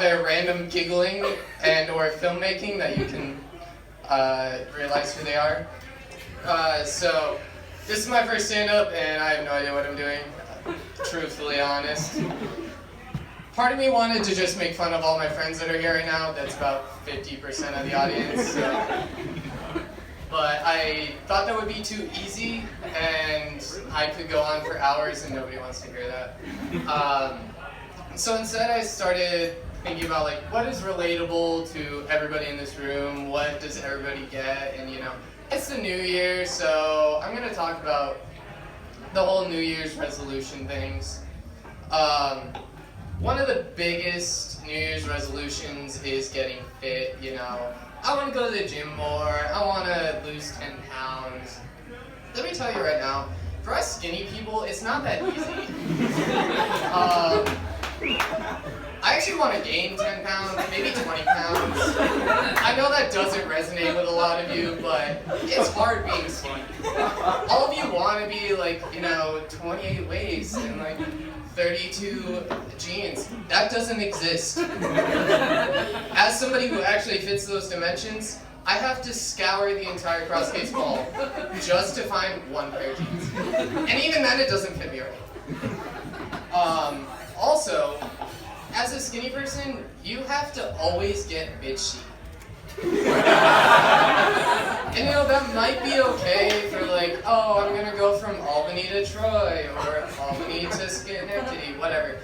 their random giggling and or filmmaking that you can realize who they are. So this is my first stand-up, and I have no idea what I'm doing. Truthfully honest. Part of me wanted to just make fun of all my friends that are here right now. That's about 50% of the audience. So. But I thought that would be too easy, and I could go on for hours, and nobody wants to hear that. So instead, I started thinking about like what is relatable to everybody in this room. What does everybody get? And you know, it's the new year, so I'm gonna talk about the whole New Year's resolution things. One of the biggest New Year's resolutions is getting fit. You know, I want to go to the gym more. I want to lose 10 pounds. Let me tell you right now, for us skinny people, it's not that easy. I actually want to gain 10 pounds, maybe 20 pounds. I know that doesn't resonate with a lot of you, but it's hard being skinny. All of you want to be like, you know, 28 waist and like 32 jeans. That doesn't exist. As somebody who actually fits those dimensions, I have to scour the entire CrossCase Mall just to find one pair of jeans. And even then it doesn't fit me right. Also, as a skinny person, you have to always get bitch sheet. And you know, that might be okay for like, oh, I'm gonna go from Albany to Troy, or Albany to Schenectady, whatever.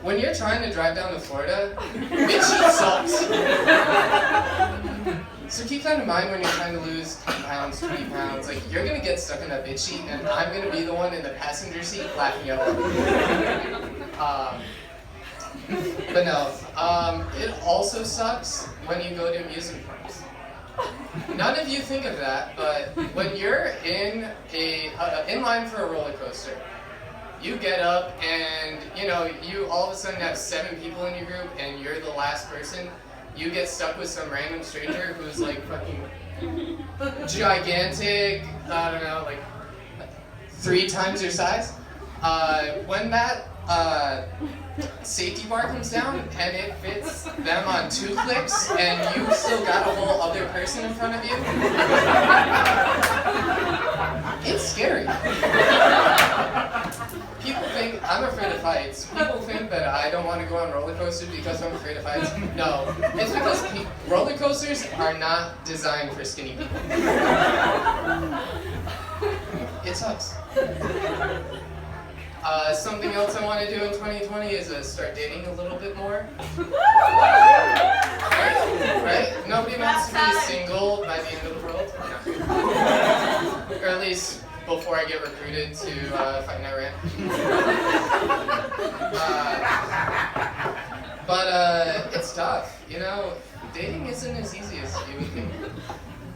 When you're trying to drive down to Florida, bitch sheet sucks. So keep that in mind when you're trying to lose 10 pounds, 20 pounds. Like, you're gonna get stuck in that bitch sheet, and I'm gonna be the one in the passenger seat laughing at all. But no, it also sucks when you go to amusement parks. None of you think of that, but when you're in line for a roller coaster, you get up and you know you all of a sudden have 7 people in your group, and you're the last person. You get stuck with some random stranger who's like fucking gigantic. I don't know, like 3 times your size. When that safety bar comes down and it fits them on 2 clicks and you still got a whole other person in front of you, it's scary. People think I'm afraid of heights. People think that I don't want to go on roller coasters because I'm afraid of heights. No, it's because roller coasters are not designed for skinny people. It sucks. Something else I want to do in 2020 is start dating a little bit more. Right? Nobody wants to be single by the end of the world. No. Or at least before I get recruited to fight in Iran. But it's tough, you know. Dating isn't as easy as you would think.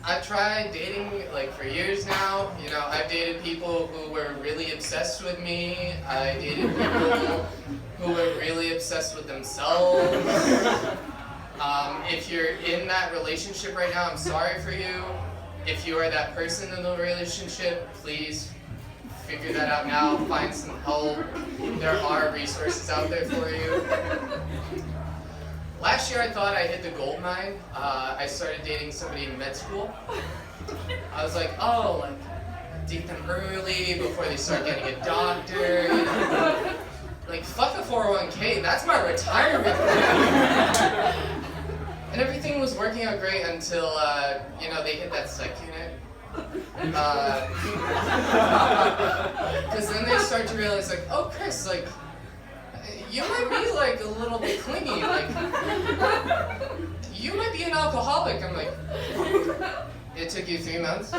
I've tried dating like for years now. You know, I've dated people who were really obsessed with me. I dated people who were really obsessed with themselves. If you're in that relationship right now, I'm sorry for you. If you are that person in the relationship, please figure that out now. Find some help. There are resources out there for you. Last year I thought I hit the gold mine. I started dating somebody in med school. I was like, oh, like, date them early before they start getting a doctor. You know? Like, fuck a 401k, that's my retirement plan. And everything was working out great until, you know, they hit that psych unit. Because then they start to realize, like, oh, Chris, like, you might be like a little bit clingy, like you might be an alcoholic. I'm like, it took you 3 months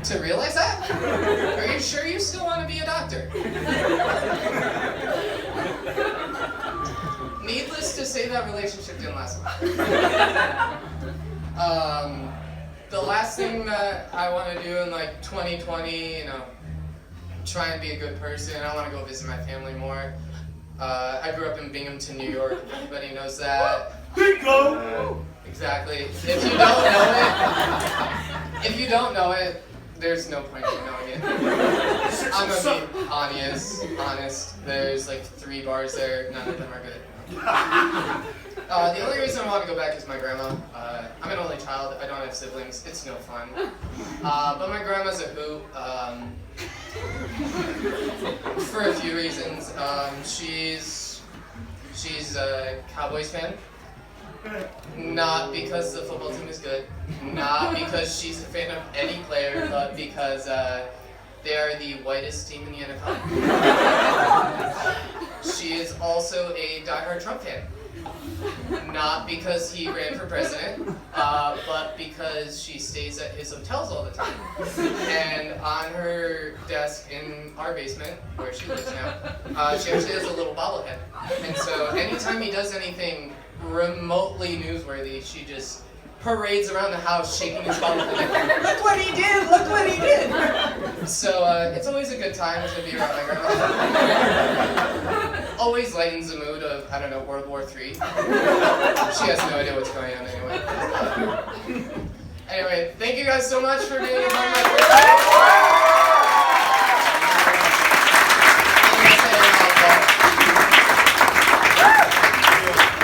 to realize that? Are you sure you still want to be a doctor? Needless to say, that relationship didn't last long. The last thing that I want to do in like 2020, you know, try and be a good person. I want to go visit my family more. I grew up in Binghamton, New York. If anybody knows that. Bingo! Exactly. If you don't know it, there's no point in knowing it. I'm gonna be honest. There's like 3 bars there. None of them are good. The only reason I want to go back is my grandma. I'm an only child. I don't have siblings. It's no fun. But my grandma's a hoot. For a few reasons. She's a Cowboys fan. Not because the football team is good. Not because she's a fan of any player, but because they are the whitest team in the NFL. She is also a diehard Trump fan. Not because he ran for president, but because she stays at his hotels all the time. And on her desk in our basement, where she lives now, she actually has a little bobblehead. And so anytime he does anything remotely newsworthy, she just parades around the house shaking his bobblehead like, look what he did, look what he did. So it's always a good time to be around my grandma. Always lightens the mood of, I don't know, World War III. She has no idea what's going on anyway. Anyway, thank you guys so much for being a part of my birthday.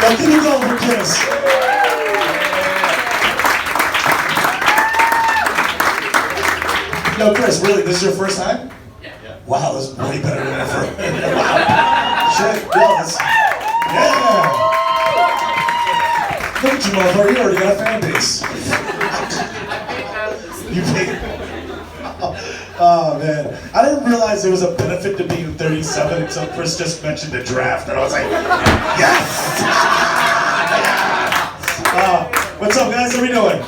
Now give it all for Chris. No, Chris, really, this is your first time? Yeah. Wow, this is way better than the first. Wow. Shit, yeah. Look at you, motherfucker, you already got a fan base. You paid. Oh, man. I didn't realize there was a benefit to being 37 until Chris just mentioned the draft, and I was like, yes! What's up, guys? How are we doing?